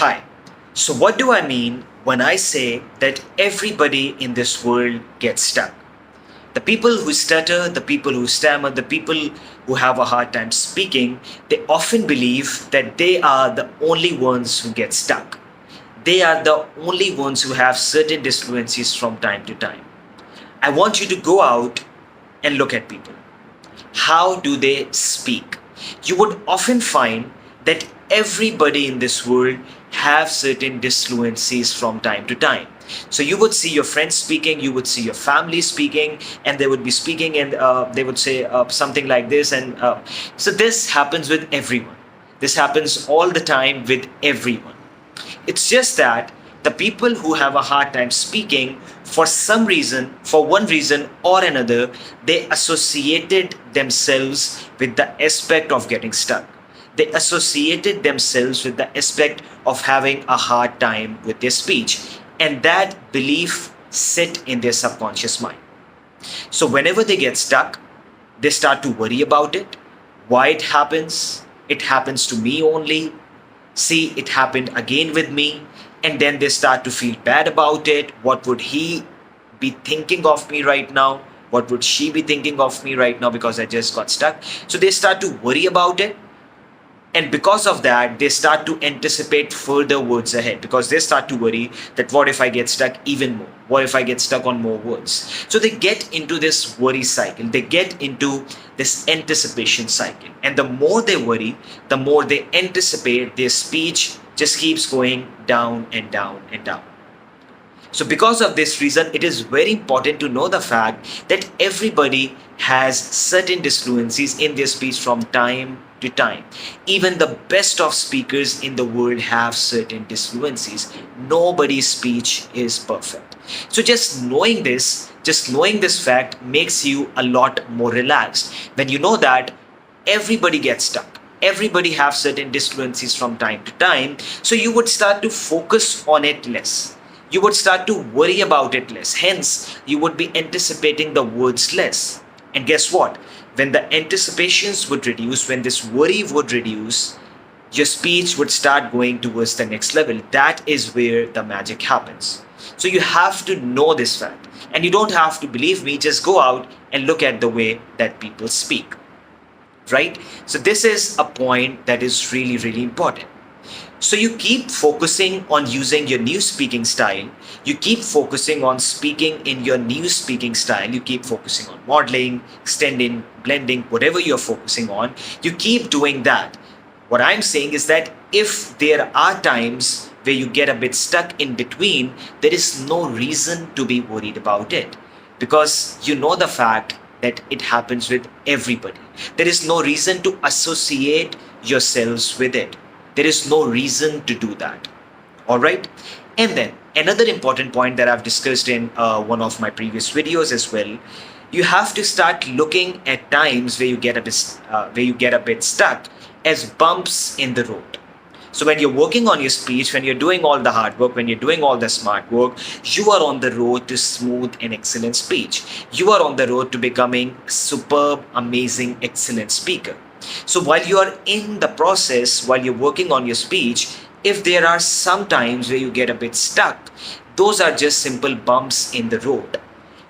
Hi. So, what do I mean when I say that everybody in this world gets stuck? The people who stutter, the people who stammer, the people who have a hard time speaking, they often believe that they are the only ones who get stuck. They are the only ones who have certain disfluencies from time to time. I want you to go out and look at people. How do they speak? You would often find that everybody in this world have certain disfluencies from time to time. So you would see your friends speaking, you would see your family speaking, and they would be speaking, and they would say something like this. And so this happens with everyone. This happens all the time with everyone. It's just that the people who have a hard time speaking, for some reason, for one reason or another, they associated themselves with the aspect of getting stuck. They associated themselves with the aspect of having a hard time with their speech. And that belief sit in their subconscious mind. So whenever they get stuck, they start to worry about it. Why it happens? It happens to me only. See, it happened again with me. And then they start to feel bad about it. What would he be thinking of me right now? What would she be thinking of me right now because I just got stuck? So they start to worry about it. And because of that, they start to anticipate further words ahead, because they start to worry that what if I get stuck even more? What if I get stuck on more words? So they get into this worry cycle. They get into this anticipation cycle. And the more they worry, the more they anticipate, their speech just keeps going down and down and down. So because of this reason, it is very important to know the fact that everybody has certain disfluencies in their speech from time to time. Even the best of speakers in the world have certain disfluencies. Nobody's speech is perfect. So just knowing this fact makes you a lot more relaxed. When you know that everybody gets stuck, everybody have certain disfluencies from time to time, so you would start to focus on it less. You would start to worry about it less. Hence, you would be anticipating the words less. And guess what? When the anticipations would reduce, when this worry would reduce, your speech would start going towards the next level. That is where the magic happens. So you have to know this fact. And you don't have to believe me, just go out and look at the way that people speak. Right? So this is a point that is really, really important. So you keep focusing on using your new speaking style. You keep focusing on speaking in your new speaking style. You keep focusing on modeling, extending, blending, whatever you're focusing on. You keep doing that. What I'm saying is that if there are times where you get a bit stuck in between, there is no reason to be worried about it, because you know the fact that it happens with everybody. There is no reason to associate yourselves with it. There is no reason to do that. All right. And then another important point that I've discussed in one of my previous videos as well, you have to start looking at times where you get a bit stuck as bumps in the road. So when you're working on your speech, when you're doing all the hard work, when you're doing all the smart work, you are on the road to smooth and excellent speech. You are on the road to becoming a superb, amazing, excellent speaker. So while you are in the process, while you're working on your speech, if there are some times where you get a bit stuck, those are just simple bumps in the road.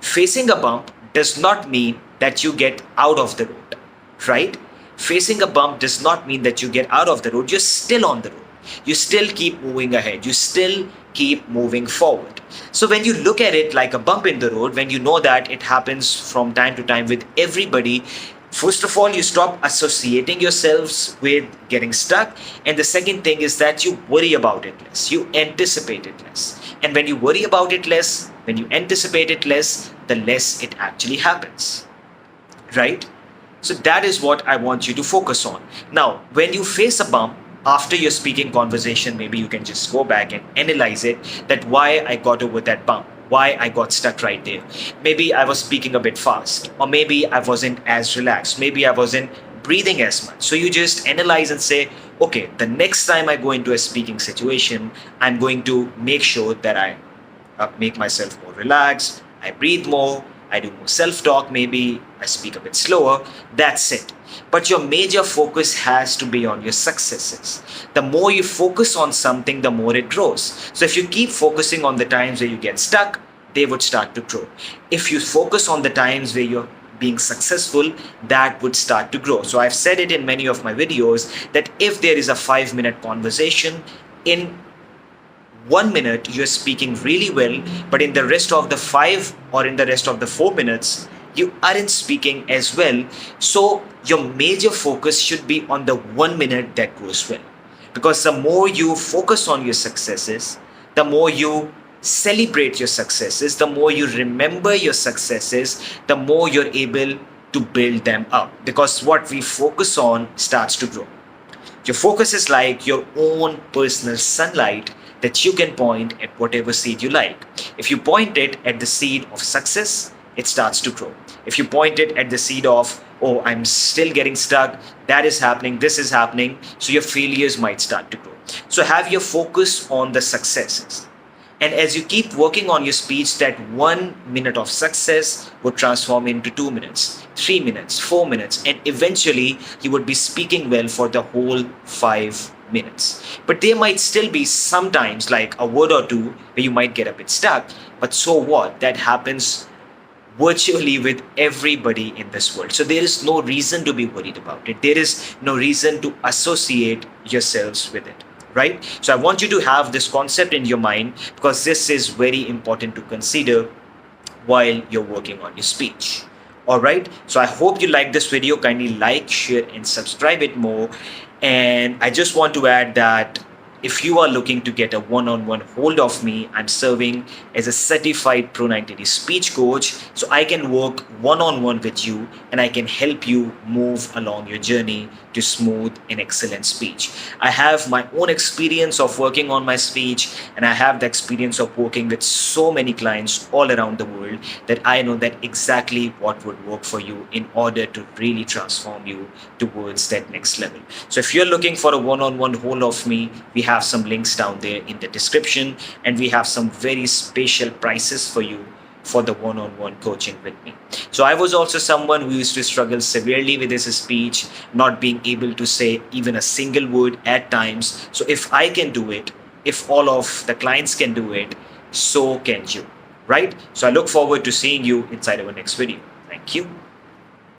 Facing a bump does not mean that you get out of the road, right? Facing a bump does not mean that you get out of the road. You're still on the road. You still keep moving ahead. You still keep moving forward. So when you look at it like a bump in the road, when you know that it happens from time to time with everybody, first of all, you stop associating yourselves with getting stuck. And the second thing is that you worry about it less. You anticipate it less. And when you worry about it less, when you anticipate it less, the less it actually happens. Right? So that is what I want you to focus on. Now, when you face a bump after your speaking conversation, maybe you can just go back and analyze it, that why I got over that bump. Why I got stuck right there. Maybe I was speaking a bit fast, or maybe I wasn't as relaxed. Maybe I wasn't breathing as much. So you just analyze and say, okay, the next time I go into a speaking situation, I'm going to make sure that I make myself more relaxed. I breathe more. I do more self-talk, maybe I speak a bit slower. That's it. But your major focus has to be on your successes. The more you focus on something, the more it grows. So if you keep focusing on the times where you get stuck, they would start to grow. If you focus on the times where you're being successful, that would start to grow. So I've said it in many of my videos that if there is a 5-minute conversation, in 1 minute you're speaking really well, but in the rest of the 5 or in the rest of the 4 minutes, you aren't speaking as well. So your major focus should be on the 1 minute that goes well. Because the more you focus on your successes, the more you celebrate your successes, the more you remember your successes, the more you're able to build them up. Because what we focus on starts to grow. Your focus is like your own personal sunlight that you can point at whatever seed you like. If you point it at the seed of success, it starts to grow. If you point it at the seed of, oh, I'm still getting stuck, that is happening, this is happening, so your failures might start to grow. So have your focus on the successes. And as you keep working on your speech, that 1 minute of success would transform into 2 minutes, 3 minutes, 4 minutes, and eventually you would be speaking well for the whole 5 minutes. But there might still be sometimes like a word or two where you might get a bit stuck. But so what? That happens virtually with everybody in this world. So there is no reason to be worried about it. There is no reason to associate yourselves with it. Right? So I want you to have this concept in your mind, because this is very important to consider while you're working on your speech. All right. So I hope you like this video. Kindly like, share, and subscribe it more. And I just want to add that if you are looking to get a one-on-one hold of me, I'm serving as a certified Pro90d speech coach. So I can work one-on-one with you and I can help you move along your journey to smooth and excellent speech. I have my own experience of working on my speech, and I have the experience of working with so many clients all around the world that I know that exactly what would work for you in order to really transform you towards that next level. So if you're looking for a one-on-one hold of me, we have some links down there in the description, and we have some very special prices for you for the one-on-one coaching with me. So I was also someone who used to struggle severely with his speech, not being able to say even a single word at times. So if I can do it, if all of the clients can do it, so can you, right? So I look forward to seeing you inside our next video. Thank you.